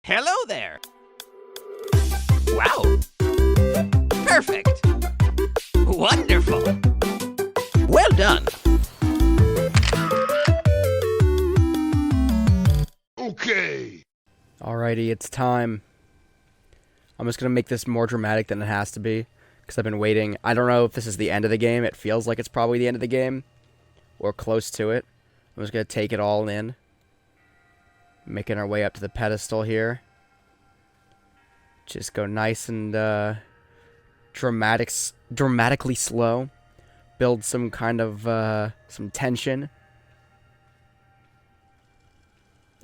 Hello there! Wow! Perfect! Wonderful! Well done! Okay! Alrighty, it's time. I'm just gonna make this more dramatic than it has to be, because I've been waiting. I don't know if this is the end of the game. It feels like it's probably the end of the game, or close to it. I'm just gonna take it all in. Making our way up to the pedestal here. Just go nice and dramatically slow. Build some kind of some tension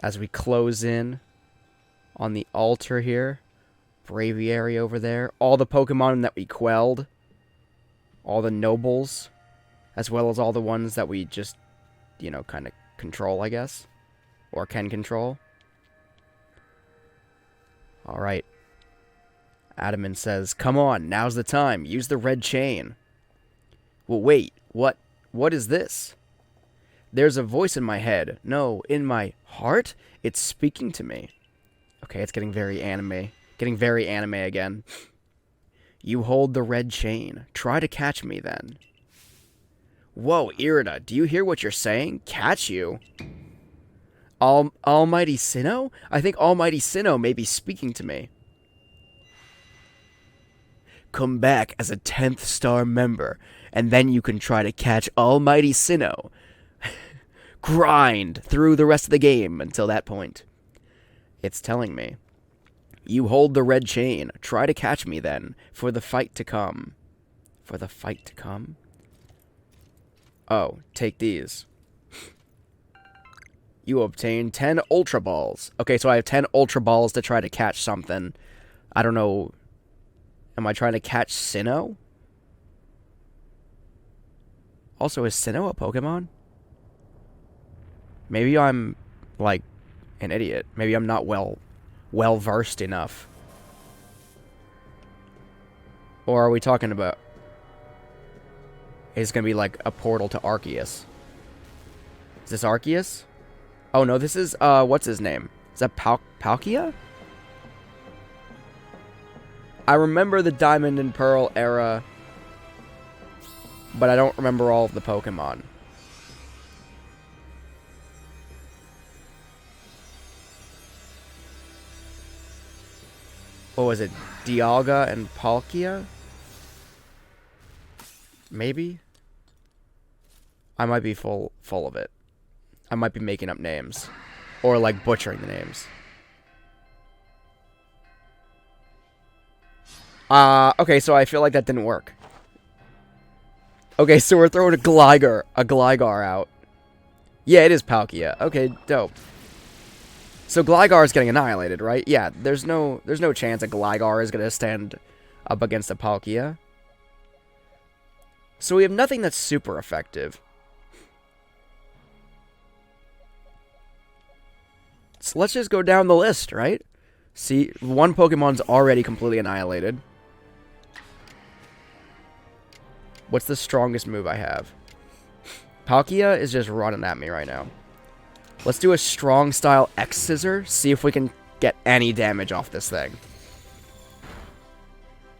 as we close in on the altar here. Braviary over there. All the Pokemon that we quelled. All the nobles. As well as all the ones that we just, you know, kind of control, I guess. Or can control. Alright. Adamant says, "Come on, now's the time. Use the red chain." Well, wait. What is this? There's a voice in my head. No, in my heart? It's speaking to me. Okay, it's getting very anime. Getting very anime again. You hold the red chain. Try to catch me then. Whoa, Irida, do you hear what you're saying? Catch you? Almighty Sinnoh? I think Almighty Sinnoh may be speaking to me. Come back as a 10th star member, and then you can try to catch Almighty Sinnoh. Grind through the rest of the game until that point. It's telling me. You hold the red chain. Try to catch me then, for the fight to come. For the fight to come? Oh, take these. You obtain 10 Ultra Balls. Okay, so I have 10 Ultra Balls to try to catch something. I don't know. Am I trying to catch Sinnoh? Also, is Sinnoh a Pokemon? Maybe I'm, like, an idiot. Maybe I'm not well-versed enough. Or are we talking about... It's gonna be like a portal to Arceus. Is this Arceus? Oh no, this is, what's his name? Is that Palkia? I remember the Diamond and Pearl era, but I don't remember all of the Pokemon. What was it? Dialga and Palkia? Maybe? I might be full of it. I might be making up names. Or, like, butchering the names. Okay, so I feel like that didn't work. Okay, so we're throwing a Gligar out. Yeah, it is Palkia. Okay, dope. So Gligar is getting annihilated, right? Yeah, there's no chance a Gligar is gonna stand up against a Palkia. So we have nothing that's super effective. So let's just go down the list, right? See, one Pokemon's already completely annihilated. What's the strongest move I have? Palkia is just running at me right now. Let's do a strong style X-Scissor. See if we can get any damage off this thing.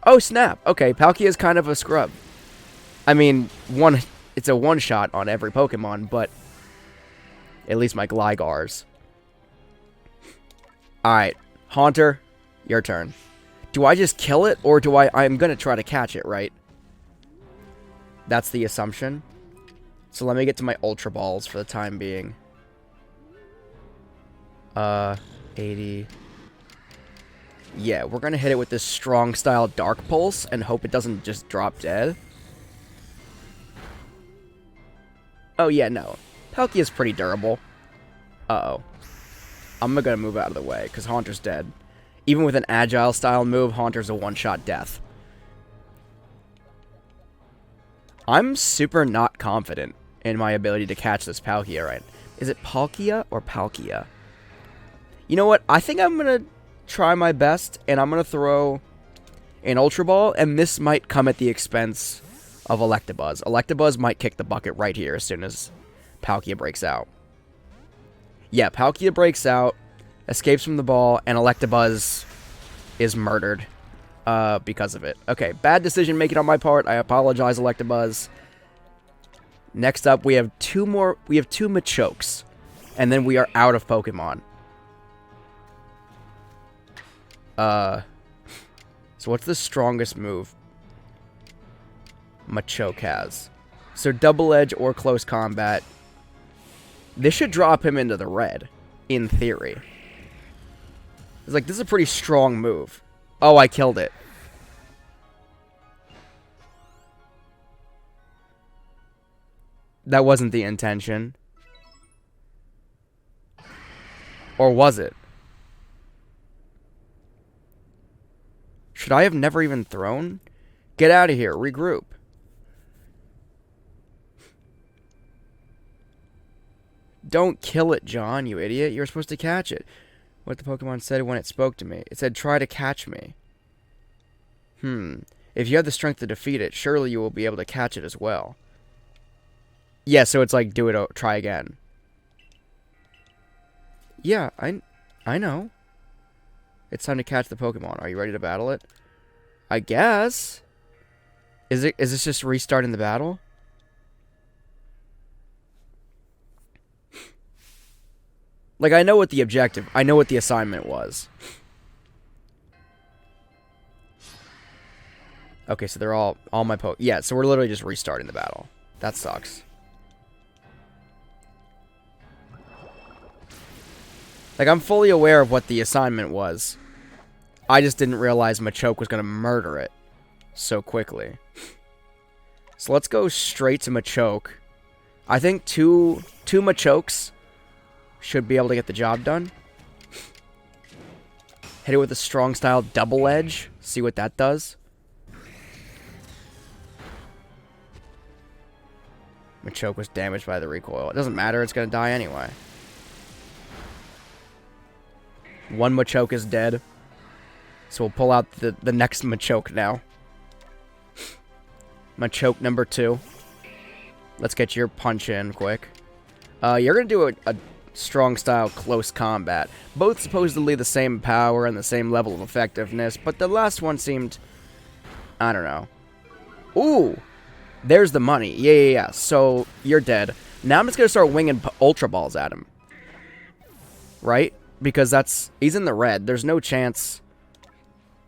Oh, snap. Okay, Palkia is kind of a scrub. I mean, it's a one-shot on every Pokemon, but at least my Gligars. Alright, Haunter, your turn. Do I just kill it, or do I'm gonna try to catch it, right? That's the assumption. So let me get to my Ultra Balls for the time being. 80. Yeah, we're gonna hit it with this strong style Dark Pulse and hope it doesn't just drop dead. Oh yeah, no. Palkia's pretty durable. Uh-oh. I'm gonna move out of the way, because Haunter's dead. Even with an agile style move, Haunter's a one-shot death. I'm super not confident in my ability to catch this Palkia, right? Is it Palkia or Palkia? You know what? I think I'm gonna try my best, and I'm gonna throw an Ultra Ball, and this might come at the expense of Electabuzz. Electabuzz might kick the bucket right here as soon as Palkia breaks out. Yeah, Palkia breaks out, escapes from the ball, and Electabuzz is murdered because of it. Okay, bad decision making on my part. I apologize, Electabuzz. Next up, we have two Machokes, and then we are out of Pokemon. So what's the strongest move Machoke has? So Double Edge or Close Combat. This should drop him into the red, in theory. It's like, this is a pretty strong move. Oh, I killed it. That wasn't the intention. Or was it? Should I have never even thrown? Get out of here. Regroup. Don't kill it, John, you idiot. You're supposed to catch it. What the Pokemon said when it spoke to me. It said, try to catch me. If you have the strength to defeat it, surely you will be able to catch it as well. Yeah, so it's like, do it, try again. Yeah, I know. It's time to catch the Pokemon. Are you ready to battle it? I guess. Is this just restarting the battle? Like, I know what the objective, I know what the assignment was. Okay, so they're all my yeah, so we're literally just restarting the battle. That sucks. Like, I'm fully aware of what the assignment was. I just didn't realize Machoke was going to murder it so quickly. So let's go straight to Machoke. I think two Machokes should be able to get the job done. Hit it with a strong style Double Edge. See what that does. Machoke was damaged by the recoil. It doesn't matter. It's going to die anyway. One Machoke is dead. So we'll pull out the next Machoke now. Machoke number 2. Let's get your punch in quick. You're going to do a strong style Close Combat. Both supposedly the same power and the same level of effectiveness, but the last one seemed, I don't know. Ooh, there's the money. Yeah. So you're dead. Now I'm just gonna start winging Ultra Balls at him, right? Because he's in the red. There's no chance,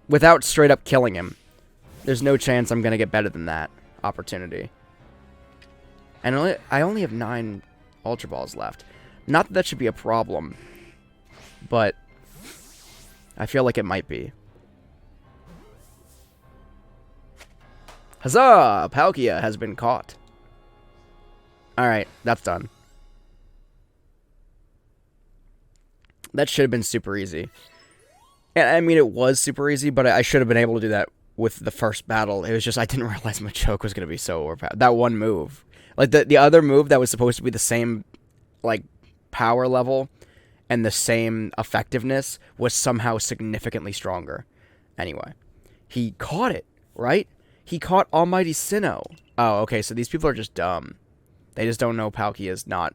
without straight up killing him, there's no chance I'm gonna get better than that opportunity. And I only have 9 Ultra Balls left. Not that should be a problem, but I feel like it might be. Huzzah! Palkia has been caught. Alright, that's done. That should have been super easy. And I mean, it was super easy, but I should have been able to do that with the first battle. It was just, I didn't realize Machoke was going to be so overpowered. That one move. Like, the other move that was supposed to be the same, like, power level and the same effectiveness was somehow significantly stronger. Anyway, he caught it, right? He caught Almighty Sinnoh. Oh, okay, so these people are just dumb. They just don't know Palkia is not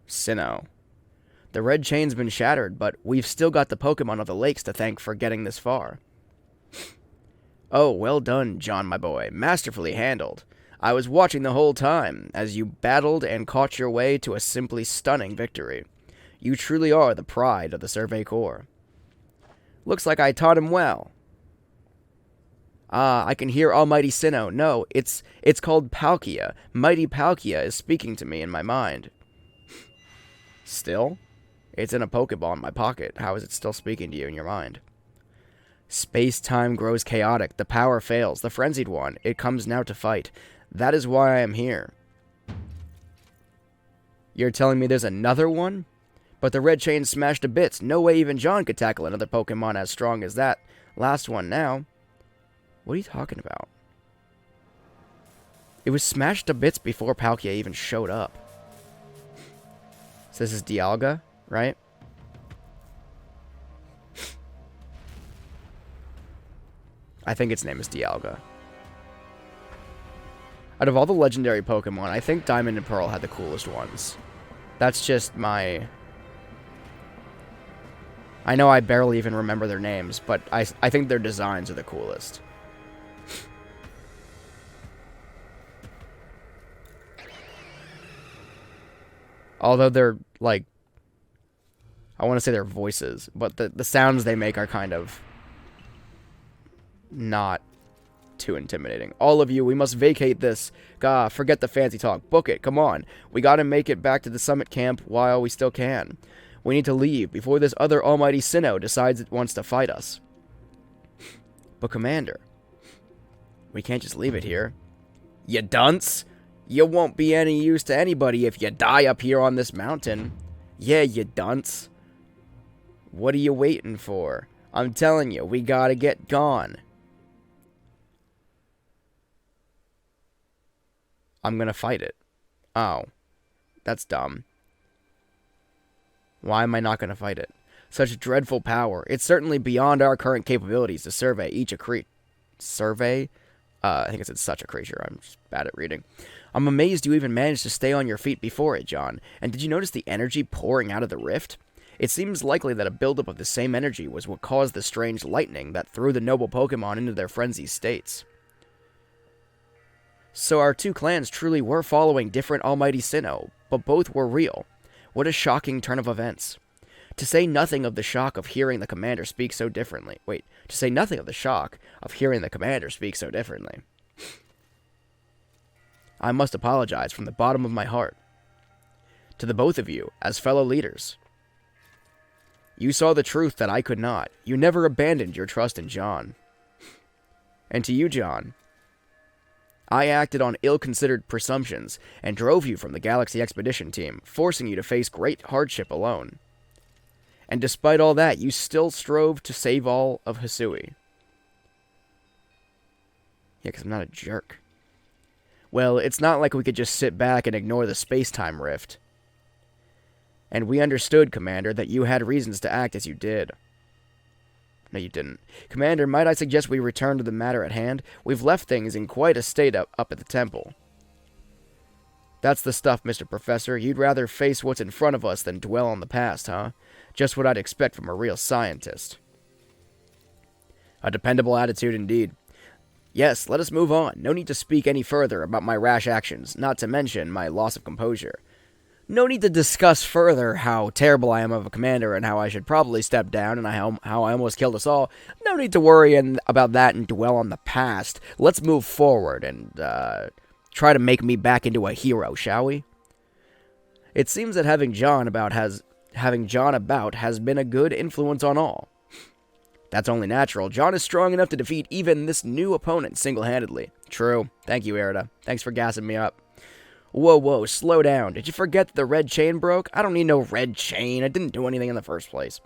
Sinnoh. The red chain's been shattered, but we've still got the Pokemon of the lakes to thank for getting this far. Oh, well done, John, my boy. Masterfully handled. I was watching the whole time, as you battled and caught your way to a simply stunning victory. You truly are the pride of the Survey Corps. Looks like I taught him well. Ah, I can hear Almighty Sinnoh. No, it's called Palkia. Mighty Palkia is speaking to me in my mind. Still? It's in a Pokeball in my pocket. How is it still speaking to you in your mind? Space-time grows chaotic. The power fails. The frenzied one. It comes now to fight. That is why I am here. You're telling me there's another one? But the red chain smashed to bits. No way even John could tackle another Pokemon as strong as that last one now. What are you talking about? It was smashed to bits before Palkia even showed up. So this is Dialga, right? I think its name is Dialga. Out of all the legendary Pokemon, I think Diamond and Pearl had the coolest ones. That's just my I know I barely even remember their names, but I think their designs are the coolest. Although they're, like, I want to say their voices, but the sounds they make are kind of not too intimidating. All of you, we must vacate this. Gah, forget the fancy talk. Book it, come on. We gotta make it back to the summit camp while we still can. We need to leave before this other almighty Sinnoh decides it wants to fight us. But Commander, we can't just leave it here. You dunce! You won't be any use to anybody if you die up here on this mountain. Yeah, you dunce. What are you waiting for? I'm telling you, we gotta get gone. I'm gonna fight it. Oh. That's dumb. Why am I not gonna fight it? Such dreadful power. It's certainly beyond our current capabilities to survey each Survey? I think it's such a creature. I'm just bad at reading. I'm amazed you even managed to stay on your feet before it, John. And did you notice the energy pouring out of the rift? It seems likely that a buildup of the same energy was what caused the strange lightning that threw the noble Pokemon into their frenzied states. So our two clans truly were following different almighty Sinnoh, but both were real. What a shocking turn of events. To say nothing of the shock of hearing the commander speak so differently. To say nothing of the shock of hearing the commander speak so differently. I must apologize from the bottom of my heart. To the both of you, as fellow leaders. You saw the truth that I could not. You never abandoned your trust in John. And to you, John, I acted on ill-considered presumptions and drove you from the Galaxy Expedition team, forcing you to face great hardship alone. And despite all that, you still strove to save all of Hisui. Yeah, because I'm not a jerk. Well, it's not like we could just sit back and ignore the space-time rift. And we understood, Commander, that you had reasons to act as you did. No, you didn't. Commander, might I suggest we return to the matter at hand? We've left things in quite a state up at the temple. That's the stuff, Mr. Professor. You'd rather face what's in front of us than dwell on the past, huh? Just what I'd expect from a real scientist. A dependable attitude indeed. Yes, let us move on. No need to speak any further about my rash actions, not to mention my loss of composure. No need to discuss further how terrible I am of a commander and how I should probably step down and how I almost killed us all. No need to worry about that and dwell on the past. Let's move forward and try to make me back into a hero, shall we? It seems that having John about has been a good influence on all. That's only natural. John is strong enough to defeat even this new opponent single-handedly. True. Thank you, Erida. Thanks for gassing me up. Whoa, slow down. Did you forget that the red chain broke? I don't need no red chain. I didn't do anything in the first place.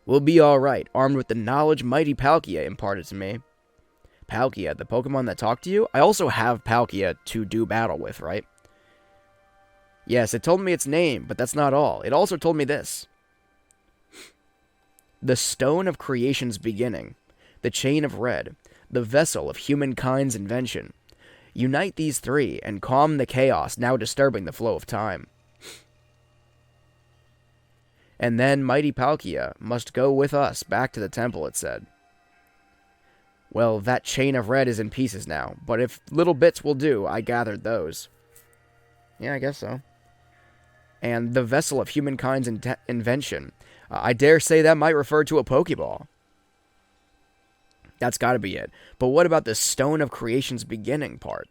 We'll be alright, armed with the knowledge mighty Palkia imparted to me. Palkia, the Pokemon that talked to you? I also have Palkia to do battle with, right? Yes, it told me its name, but that's not all. It also told me this. The Stone of Creation's beginning, the Chain of Red, the Vessel of Humankind's invention. Unite these three and calm the chaos now disturbing the flow of time. And then mighty Palkia must go with us back to the temple, it said. Well, that Chain of Red is in pieces now, but if little bits will do, I gathered those. Yeah, I guess so. And the Vessel of Humankind's invention. I dare say that might refer to a Pokeball. That's gotta be it. But what about the Stone of Creation's beginning part?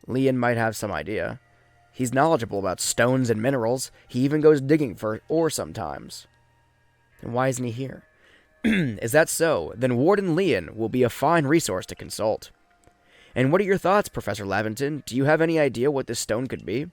Leon might have some idea. He's knowledgeable about stones and minerals. He even goes digging for ore sometimes. Then why isn't he here? Is that so? Then Warden Leon will be a fine resource to consult. And what are your thoughts, Professor Laventon? Do you have any idea what this stone could be?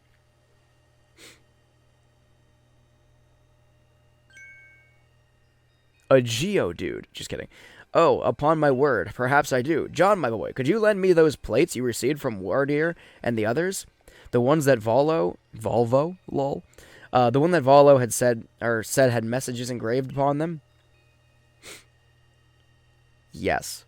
A Geodude. Just kidding. Oh, upon my word, perhaps I do. John, my boy, could you lend me those plates you received from Wardeer and the others? The ones that Volvo, lol. The one that Volvo had said had messages engraved upon them? Yes.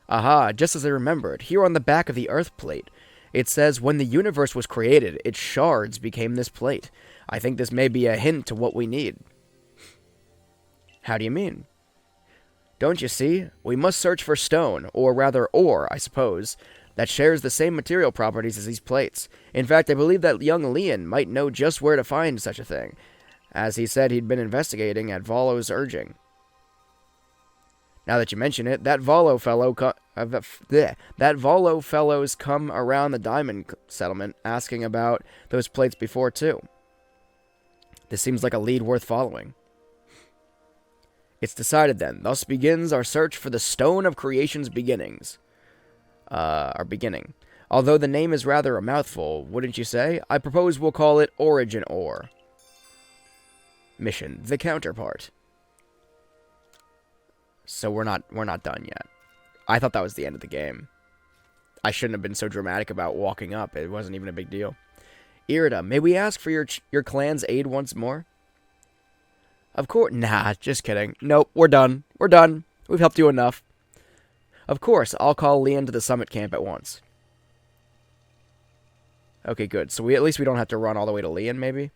Aha, just as I remembered, here on the back of the Earth plate, It says, when the universe was created, its shards became this plate. I think this may be a hint to what we need. How do you mean? Don't you see? We must search for stone, or rather ore, I suppose, that shares the same material properties as these plates. In fact, I believe that young Leon might know just where to find such a thing, as he said he'd been investigating at Volo's urging. Now that you mention it, that Volo fellow's come around the diamond settlement asking about those plates before, too. This seems like a lead worth following. It's decided then. Thus begins our search for the Stone of Creation's beginnings. Our beginning. Although the name is rather a mouthful, wouldn't you say? I propose we'll call it Origin Ore. Mission, the counterpart. So we're not done yet. I thought that was the end of the game. I shouldn't have been so dramatic about walking up. It wasn't even a big deal. Irida, may we ask for your clan's aid once more? Of course. Nah, just kidding. Nope, we're done. We're done. We've helped you enough. Of course, I'll call Leon to the summit camp at once. Okay, good. So at least we don't have to run all the way to Leon, maybe?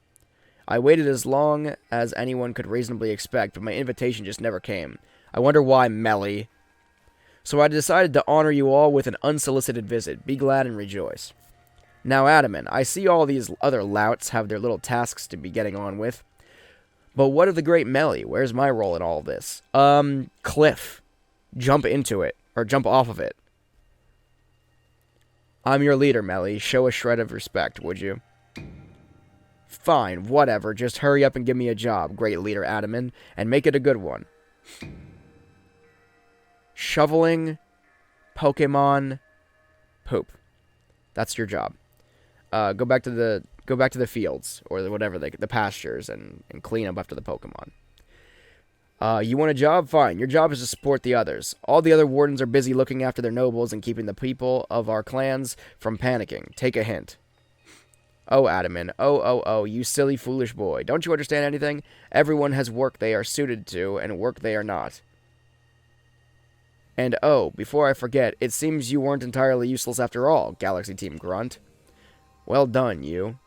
I waited as long as anyone could reasonably expect, but my invitation just never came. I wonder why, Melly. So I decided to honor you all with an unsolicited visit. Be glad and rejoice. Now, Adamant, I see all these other louts have their little tasks to be getting on with. But what of the great Melly? Where's my role in all this? Cliff. Jump into it. Or jump off of it. I'm your leader, Melly. Show a shred of respect, would you? Fine, whatever. Just hurry up and give me a job, great leader Adamant, and make it a good one. Shoveling Pokemon poop. That's your job. Go back to the fields or whatever the pastures and clean up after the Pokemon. You want a job? Fine. Your job is to support the others. All the other wardens are busy looking after their nobles and keeping the people of our clans from panicking. Take a hint. Oh, Adamant. Oh, you silly, foolish boy. Don't you understand anything? Everyone has work they are suited to and work they are not. And oh, before I forget, it seems you weren't entirely useless after all, Galaxy Team Grunt. Well done, you.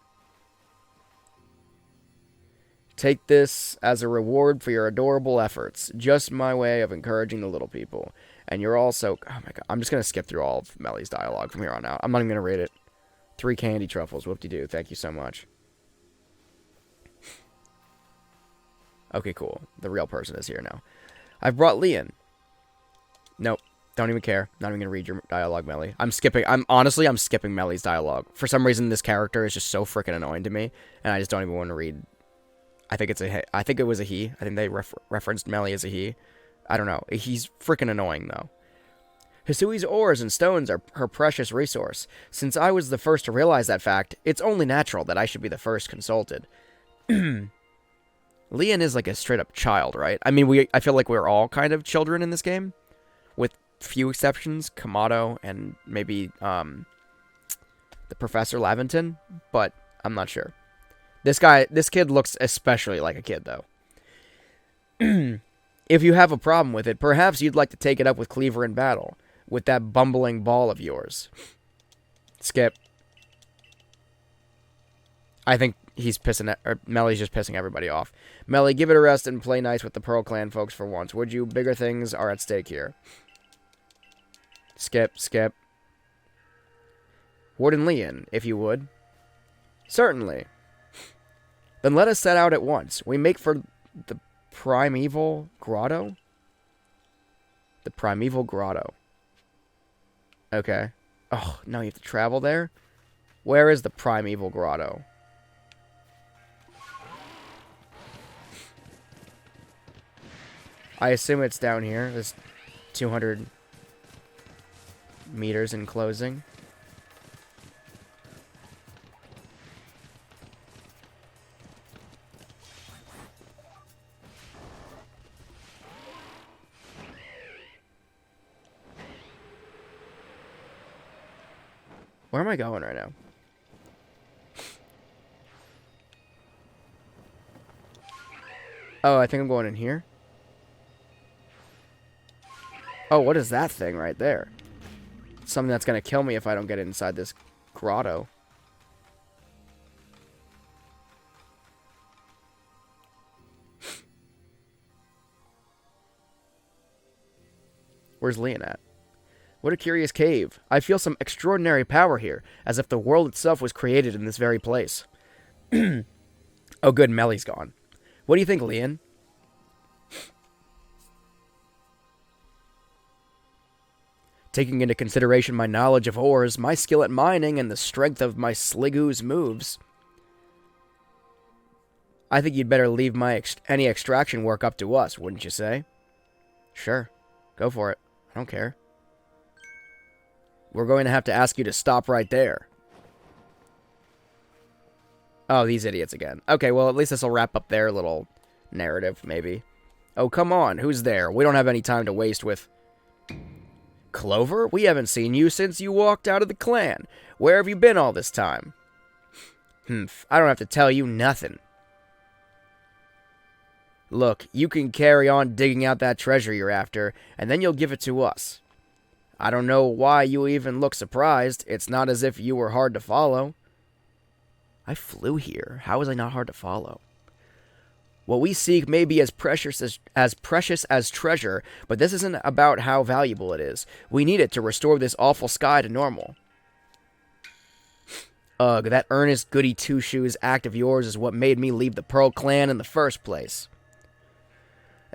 Take this as a reward for your adorable efforts. Just my way of encouraging the little people. And you're also... Oh my god, I'm just going to skip through all of Melly's dialogue from here on out. I'm not even going to read it. 3 candy truffles, whoop-de-doo. Thank you so much. Okay, cool. The real person is here now. I've brought Leon. Nope. Don't even care. Not even going to read your dialogue, Melly. I'm skipping Melly's dialogue. For some reason, this character is just so freaking annoying to me. And I just don't even want to read... I think it was a he. I think they referenced Melly as a he. I don't know. He's freaking annoying, though. Hisui's ores and stones are her precious resource. Since I was the first to realize that fact, it's only natural that I should be the first consulted. Leon is like a straight-up child, right? I mean, I feel like we're all kind of children in this game. With few exceptions. Kamado and maybe the Professor Laventon. But I'm not sure. This kid looks especially like a kid, though. If you have a problem with it, perhaps you'd like to take it up with Cleaver in battle. With that bumbling ball of yours. Skip. I think Melly's just pissing everybody off. Melly, give it a rest and play nice with the Pearl Clan folks for once, would you? Bigger things are at stake here. Skip. Warden Leon, if you would. Certainly. Then let us set out at once. We make for the Primeval Grotto? The Primeval Grotto. Okay. Oh, now you have to travel there? Where is the Primeval Grotto? I assume it's down here. There's 200 meters in closing. Where am I going right now? Oh, I think I'm going in here. Oh, what is that thing right there? Something that's going to kill me if I don't get inside this grotto. Where's Leon at? What a curious cave. I feel some extraordinary power here, as if the world itself was created in this very place. Oh good, Melly's gone. What do you think, Leon? Taking into consideration my knowledge of ores, my skill at mining, and the strength of my Sligoo's moves, I think you'd better leave any extraction work up to us, wouldn't you say? Sure. Go for it. I don't care. We're going to have to ask you to stop right there. Oh, these idiots again. Okay, well, at least this will wrap up their little narrative, maybe. Oh, come on. Who's there? We don't have any time to waste with... Clover? We haven't seen you since you walked out of the clan. Where have you been all this time? Humph. I don't have to tell you nothing. Look, you can carry on digging out that treasure you're after, and then you'll give it to us. I don't know why you even look surprised. It's not as if you were hard to follow. I flew here. How was I not hard to follow? What we seek may be as precious as treasure, but this isn't about how valuable it is. We need it to restore this awful sky to normal. Ugh, that earnest goody two-shoes act of yours is what made me leave the Pearl Clan in the first place.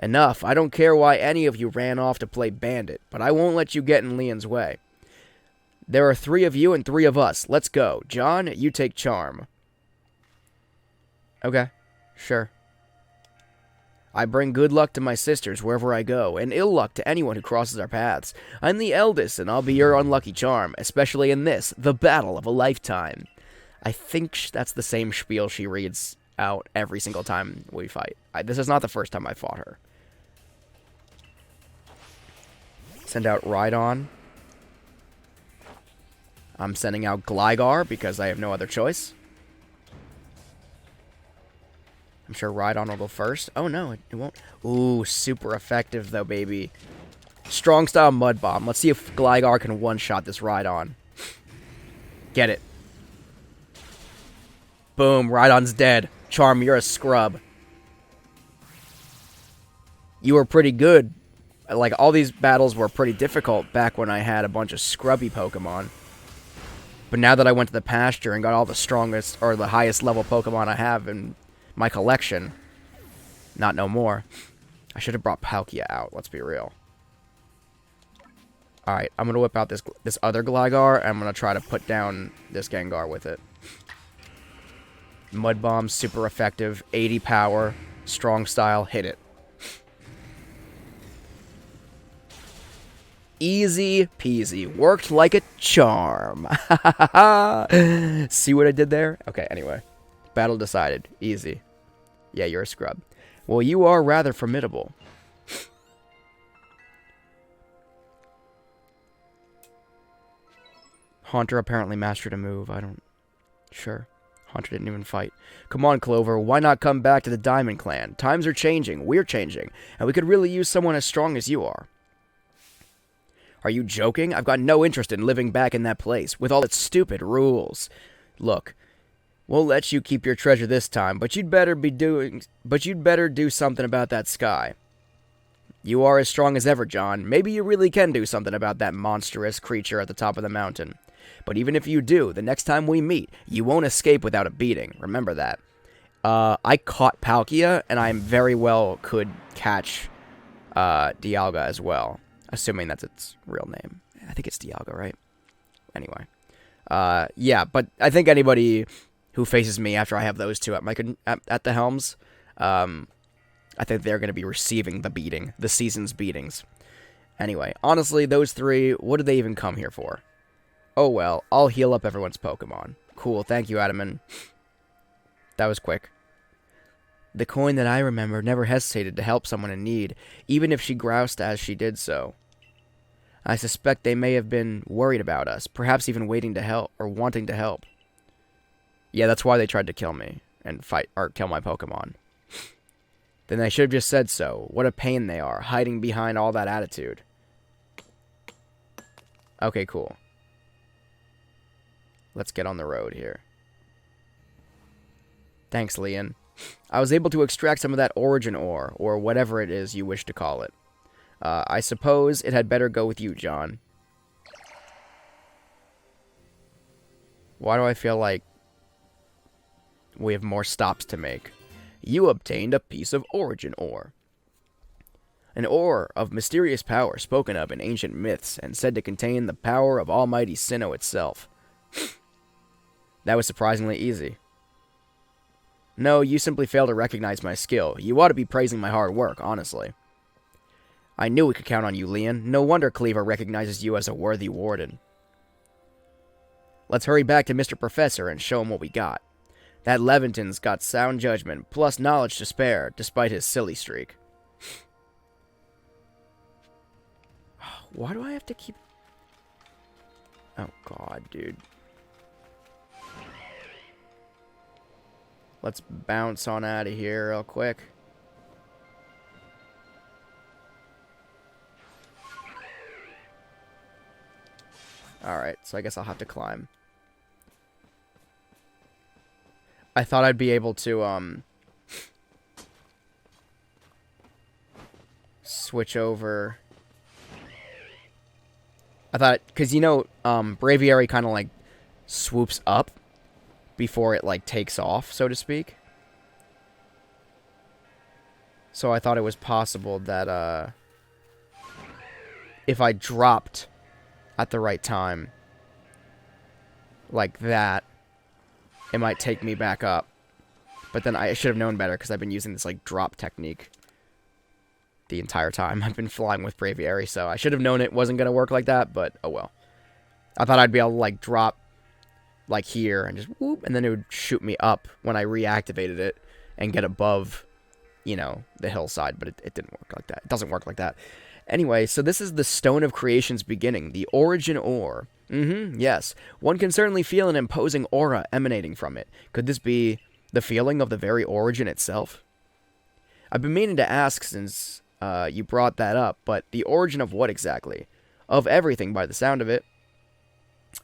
Enough. I don't care why any of you ran off to play bandit, but I won't let you get in Leon's way. There are 3 of you and 3 of us. Let's go. John, you take charm. Okay, sure. I bring good luck to my sisters wherever I go, and ill luck to anyone who crosses our paths. I'm the eldest, and I'll be your unlucky charm, especially in this, the battle of a lifetime. I think that's the same spiel she reads out every single time we fight. This is not the first time I fought her. Send out Rhydon. I'm sending out Gligar because I have no other choice. I'm sure Rhydon will go first. Oh, no, it won't. Ooh, super effective, though, baby. Strong style Mud Bomb. Let's see if Gligar can one-shot this Rhydon. Get it. Boom, Rhydon's dead. Charm, you're a scrub. You were pretty good. Like, all these battles were pretty difficult back when I had a bunch of scrubby Pokemon. But now that I went to the pasture and got all the strongest, or the highest level Pokemon I have in my collection, not no more. I should have brought Palkia out, let's be real. Alright, I'm going to whip out this other Gligar, and I'm going to try to put down this Gengar with it. Mud Bomb, super effective, 80 power, strong style, hit it. Easy peasy. Worked like a charm. See what I did there? Okay, anyway. Battle decided. Easy. Yeah, you're a scrub. Well, you are rather formidable. Haunter apparently mastered a move. Sure. Haunter didn't even fight. Come on, Clover. Why not come back to the Diamond Clan? Times are changing. We're changing. And we could really use someone as strong as you are. Are you joking? I've got no interest in living back in that place, with all its stupid rules. Look, we'll let you keep your treasure this time, but you'd better do something about that sky. You are as strong as ever, John. Maybe you really can do something about that monstrous creature at the top of the mountain. But even if you do, the next time we meet, you won't escape without a beating. Remember that. I caught Palkia, and I very well could catch Dialga as well. Assuming that's its real name. I think it's Dialga, right? Anyway. Yeah, but I think anybody who faces me after I have those two at the helms, I think they're going to be receiving the beating. The season's beatings. Anyway, honestly, those 3, what did they even come here for? Oh well, I'll heal up everyone's Pokemon. Cool, thank you, Adaman. That was quick. The coin that I remember never hesitated to help someone in need, even if she groused as she did so. I suspect they may have been worried about us, perhaps even waiting to help, or wanting to help. Yeah, that's why they tried to kill me, and kill my Pokemon. Then they should have just said so. What a pain they are, hiding behind all that attitude. Okay, cool. let's get on the road here. Thanks, Leon. I was able to extract some of that origin ore, or whatever it is you wish to call it. I suppose it had better go with you, John. Why do I feel like we have more stops to make? You obtained a piece of origin ore. An ore of mysterious power spoken of in ancient myths and said to contain the power of almighty Sinnoh itself. That was surprisingly easy. No, you simply fail to recognize my skill. You ought to be praising my hard work, honestly. I knew we could count on you, Leon. No wonder Cleaver recognizes you as a worthy warden. Let's hurry back to Mr. Professor and show him what we got. That Levinton's got sound judgment, plus knowledge to spare, despite his silly streak. Why do I have to keep... Oh, God, dude. Let's bounce on out of here real quick. Alright, so I guess I'll have to climb. I thought I'd be able to, switch over. I thought, because, you know, Braviary kind of, like, swoops up before it, like, takes off, so to speak. So I thought it was possible that, if I dropped at the right time, like that, it might take me back up. But then I should have known better, because I've been using this, like, drop technique the entire time I've been flying with Braviary, so I should have known it wasn't going to work like that, but oh well. I thought I'd be able to, like, drop, like, here, and just whoop, and then it would shoot me up when I reactivated it, and get above, you know, the hillside, but it didn't work like that. It doesn't work like that. Anyway, so this is the Stone of Creation's beginning, the Origin Ore. Yes. One can certainly feel an imposing aura emanating from it. Could this be the feeling of the very origin itself? I've been meaning to ask since you brought that up, but the origin of what exactly? Of everything, by the sound of it.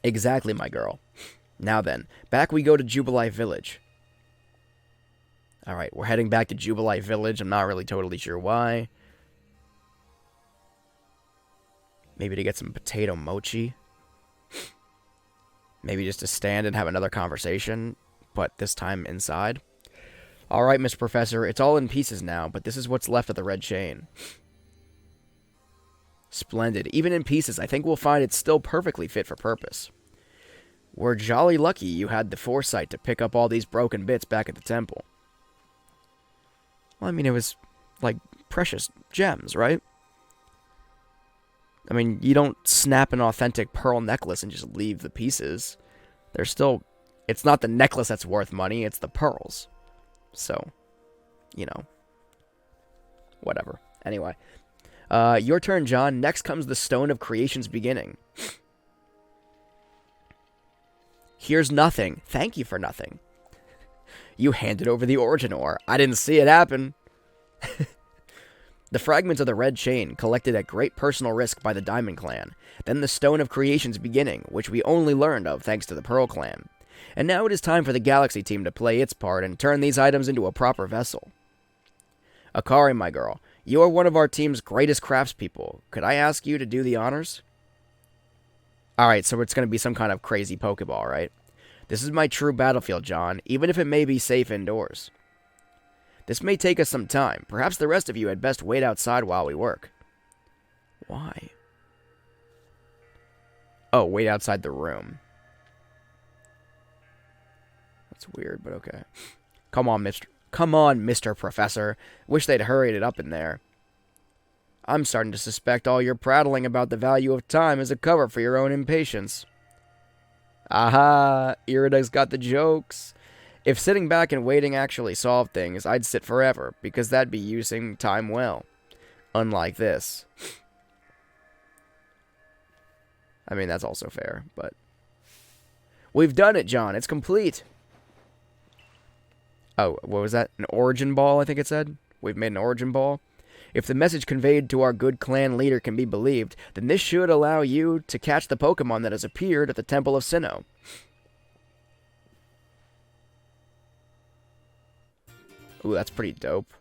Exactly, my girl. Now then, back we go to Jubilee Village. Alright, we're heading back to Jubilee Village. I'm not really totally sure why. Maybe to get some potato mochi. Maybe just to stand and have another conversation, but this time inside. Alright, Mr. Professor, it's all in pieces now, but this is what's left of the red chain. Splendid. Even in pieces, I think we'll find it's still perfectly fit for purpose. We're jolly lucky you had the foresight to pick up all these broken bits back at the temple. Well, I mean, it was, like, precious gems, right? I mean, you don't snap an authentic pearl necklace and just leave the pieces. They're still... It's not the necklace that's worth money, it's the pearls. So, you know. Whatever. Anyway. Your turn, John. Next comes the Stone of Creation's beginning. Here's nothing. Thank you for nothing. You handed over the origin ore. I didn't see it happen. The fragments of the red chain, collected at great personal risk by the Diamond Clan. Then the Stone of Creation's beginning, which we only learned of thanks to the Pearl Clan. And now it is time for the Galaxy team to play its part and turn these items into a proper vessel. Akari, my girl, you are one of our team's greatest craftspeople. Could I ask you to do the honors? Alright, so it's going to be some kind of crazy Pokeball, right? This is my true battlefield, John, even if it may be safe indoors. This may take us some time. Perhaps the rest of you had best wait outside while we work. Why? Oh, wait outside the room. That's weird, but okay. Come on, Mr. Professor. Wish they'd hurried it up in there. I'm starting to suspect all your prattling about the value of time is a cover for your own impatience. Aha! Irida's got the jokes. If sitting back and waiting actually solved things, I'd sit forever, because that'd be using time well. Unlike this. I mean, that's also fair, but... We've done it, John. It's complete. Oh, what was that? An origin ball, I think it said? We've made an origin ball. If the message conveyed to our good clan leader can be believed, then this should allow you to catch the Pokemon that has appeared at the Temple of Sinnoh. Ooh, that's pretty dope.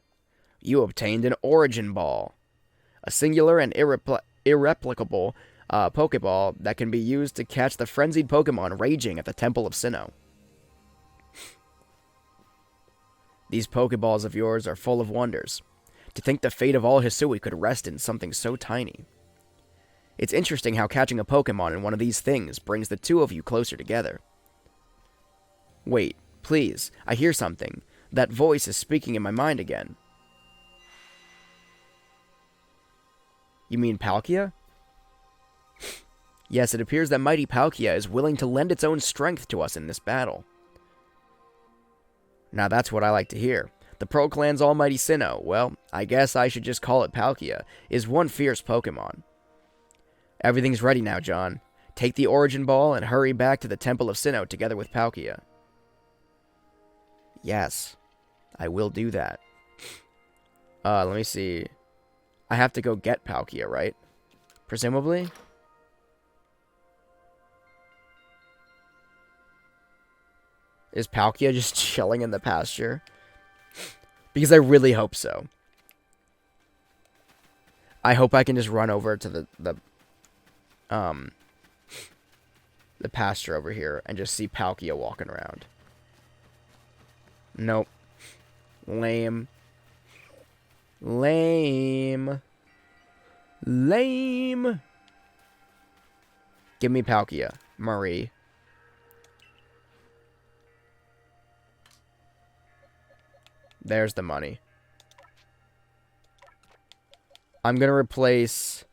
You obtained an Origin Ball. A singular and irreplicable Pokeball that can be used to catch the frenzied Pokemon raging at the Temple of Sinnoh. These Pokeballs of yours are full of wonders. To think the fate of all Hisui could rest in something so tiny. It's interesting how catching a Pokemon in one of these things brings the two of you closer together. Wait, please, I hear something. That voice is speaking in my mind again. You mean Palkia? Yes, it appears that mighty Palkia is willing to lend its own strength to us in this battle. Now that's what I like to hear. The Pro Clan's almighty Sinnoh, well, I guess I should just call it Palkia, is one fierce Pokemon. Everything's ready now, John. Take the Origin Ball and hurry back to the Temple of Sinnoh together with Palkia. Yes, I will do that. Let me see. I have to go get Palkia, right? Presumably? Is Palkia just chilling in the pasture? Because I really hope so. I hope I can just run over to the pasture over here and just see Palkia walking around. Nope. Lame. Lame. Lame. Give me Palkia, Marie. There's the money. I'm going to replace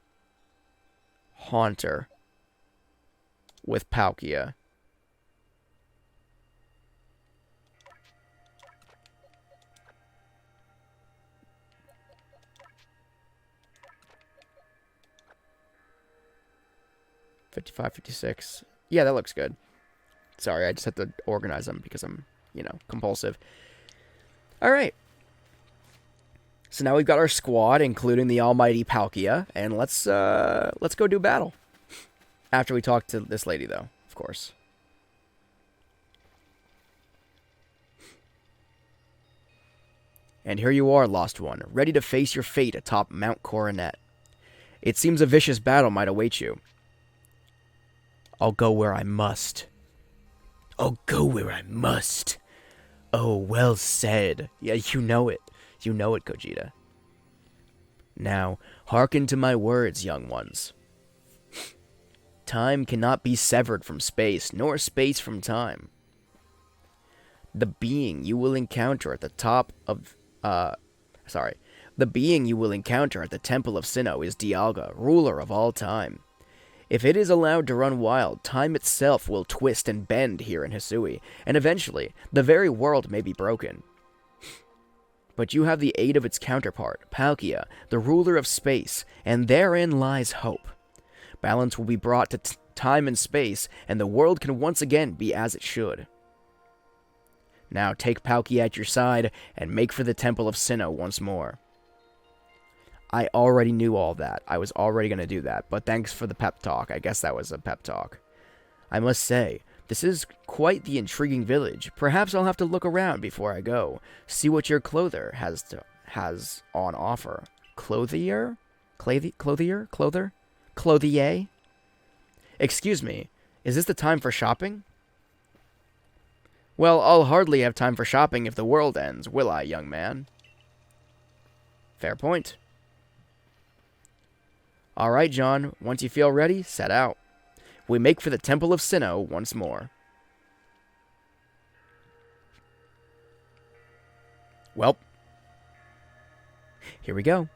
Haunter with Palkia. $55, $56. Yeah, that looks good. Sorry, I just have to organize them because I'm, compulsive. All right. So now we've got our squad, including the almighty Palkia, and let's go do battle. After we talk to this lady, though, of course. And here you are, Lost One, ready to face your fate atop Mount Coronet. It seems a vicious battle might await you. I'll go where I must. I'll go where I must. Oh, well said. Yeah, you know it. You know it, Gogeta. Now, hearken to my words, young ones. Time cannot be severed from space, nor space from time. The being you will encounter at the The being you will encounter at the Temple of Sinnoh is Dialga, ruler of all time. If it is allowed to run wild, time itself will twist and bend here in Hisui, and eventually, the very world may be broken. But you have the aid of its counterpart, Palkia, the ruler of space, and therein lies hope. Balance will be brought to time and space, and the world can once again be as it should. Now take Palkia at your side, and make for the Temple of Sinnoh once more. I already knew all that. I was already going to do that, but thanks for the pep talk. I guess that was a pep talk. I must say, this is quite the intriguing village. Perhaps I'll have to look around before I go. See what your clother has on offer. Clothier? Clothier? Clothier? Excuse me, is this the time for shopping? Well, I'll hardly have time for shopping if the world ends, will I, young man? Fair point. All right, John, once you feel ready, set out. We make for the Temple of Sinnoh once more. Well, here we go.